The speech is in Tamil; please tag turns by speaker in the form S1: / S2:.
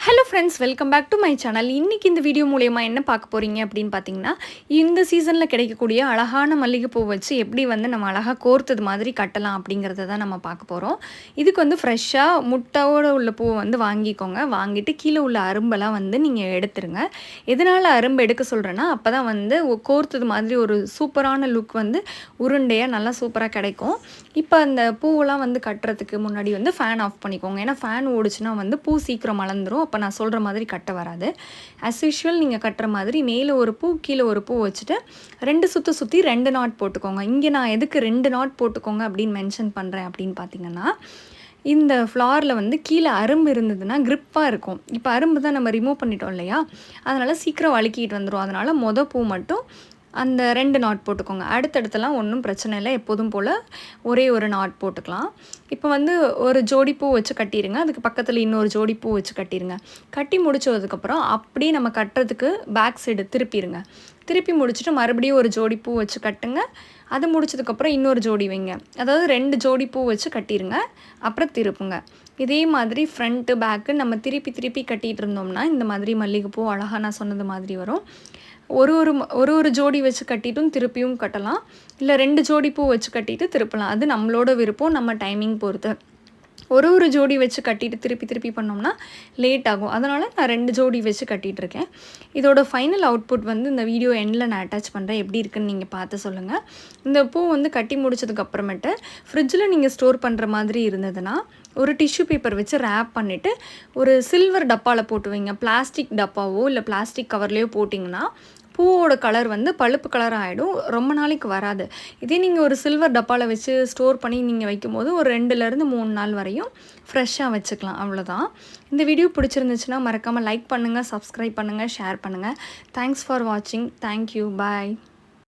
S1: Hello friends, welcome back to my channel. இன்றைக்கி இந்த வீடியோ மூலயமா என்ன பார்க்க போகிறீங்க அப்படின்னு பார்த்தீங்கன்னா, இந்த சீசனில் கிடைக்கக்கூடிய அழகான மல்லிகைப்பூ வச்சு எப்படி வந்து நம்ம அழகாக கோர்த்தது மாதிரி கட்டலாம் அப்படிங்கிறத தான் நம்ம பார்க்க போகிறோம். இதுக்கு வந்து ஃப்ரெஷ்ஷாக முட்டையோடு உள்ள பூவை வந்து வாங்கிக்கோங்க. வாங்கிட்டு கீழே உள்ள அரும்பெல்லாம் வந்து நீங்கள் எடுத்துருங்க. எதனால் அரும்பு எடுக்க சொல்கிறேன்னா, அப்போ தான் வந்து கோர்த்தது மாதிரி ஒரு சூப்பரான லுக் வந்து உருண்டையாக நல்லா சூப்பராக கிடைக்கும். இப்போ அந்த பூவெல்லாம் வந்து கட்டுறதுக்கு முன்னாடி வந்து ஃபேன் ஆஃப் பண்ணிக்கோங்க. ஏன்னா ஃபேன் ஓடிச்சுன்னா வந்து பூ சீக்கிரம் மலர்ந்துடும். அப்போ நான் சொல்கிற மாதிரி கட்ட வராது. ஆஸ் யூஷுவல் நீங்கள் கட்டுற மாதிரி மேலே ஒரு பூ கீழே ஒரு பூ வச்சுட்டு 2 சுற்று சுற்றி 2 நாட் போட்டுக்கோங்க. இங்கே நான் எதுக்கு 2 நாட் போட்டுக்கோங்க அப்படின்னு மென்ஷன் பண்ணுறேன் அப்படின்னு பார்த்தீங்கன்னா, இந்த ஃப்ளாரில் வந்து கீழே அரும்பு இருந்ததுன்னா க்ரிப்பாக இருக்கும். இப்போ அரும்பு தான் நம்ம ரிமூவ் பண்ணிட்டோம் இல்லையா, அதனால் சீக்கிரம் வழுக்கிட்டு வந்துடும். அதனால் பூ மட்டும் அந்த 2 நாட் போட்டுக்கோங்க. அடுத்தடுத்தலாம் ஒன்றும் பிரச்சனை இல்லை. எப்போதும் போல் ஒரே ஒரு நாட் போட்டுக்கலாம். இப்போ வந்து ஒரு ஜோடி பூ வச்சு கட்டிடுங்க. அதுக்கு பக்கத்தில் இன்னொரு ஜோடி பூ வச்சு கட்டிடுங்க. கட்டி முடிச்சதுக்கப்புறம் அப்படியே நம்ம கட்டுறதுக்கு பேக் சைடு திருப்பிடுங்க. திருப்பி முடிச்சுட்டு மறுபடியும் ஒரு ஜோடி பூ வச்சு கட்டுங்க. அது முடிச்சதுக்கப்புறம் இன்னொரு ஜோடி வைங்க. அதாவது 2 ஜோடி பூ வச்சு கட்டிடுங்க. அப்புறம் திருப்புங்க. இதே மாதிரி ஃப்ரண்ட்டு பேக்கு நம்ம திருப்பி திருப்பி கட்டிகிட்டு இருந்தோம்னா இந்த மாதிரி மல்லிகைப்பூ அழகாக நான் சொன்னது மாதிரி வரும். ஒரு ஜோடி வச்சு கட்டிட்டும் திருப்பியும் கட்டலாம். இல்லை 2 ஜோடி பூ வச்சு கட்டிட்டு திருப்பலாம். அது நம்மளோட விருப்பம், நம்ம டைமிங் பொறுத்து. ஒரு ஜோடி வச்சு கட்டிட்டு திருப்பி பண்ணோம்னா லேட் ஆகும். அதனால் நான் 2 ஜோடி வச்சு கட்டிகிட்ருக்கேன். இதோட ஃபைனல் அவுட்புட் வந்து இந்த வீடியோ எண்டில் நான் அட்டாச் பண்ணுறேன். எப்படி இருக்குன்னு நீங்கள் பார்த்து சொல்லுங்கள். இந்த பூ வந்து கட்டி முடிச்சதுக்கப்புறமேட்டு ஃப்ரிட்ஜில் நீங்கள் ஸ்டோர் பண்ணுற மாதிரி இருந்ததுன்னா ஒரு டிஷ்யூ பேப்பர் வச்சு ரேப் பண்ணிவிட்டு ஒரு சில்வர் டப்பாவில் போட்டு வைங்க. பிளாஸ்டிக் டப்பாவோ இல்லை பிளாஸ்டிக் கவர்லேயோ போட்டிங்கன்னா பூவோட கலர் வந்து பழுப்பு கலர் ஆகிடும். ரொம்ப நாளைக்கு வராது. இதே நீங்கள் ஒரு சில்வர் டப்பாவில் வச்சு ஸ்டோர் பண்ணி நீங்கள் வைக்கும்போது ஒரு 2லேருந்து 3 நாள் வரையும் ஃப்ரெஷ்ஷாக வச்சுக்கலாம். அவ்வளோதான். இந்த வீடியோ பிடிச்சிருந்துச்சுன்னா மறக்காமல் லைக் பண்ணுங்கள், சப்ஸ்கிரைப் பண்ணுங்கள், ஷேர் பண்ணுங்கள். தேங்க்ஸ் ஃபார் வாட்சிங். தேங்க்யூ. பாய்.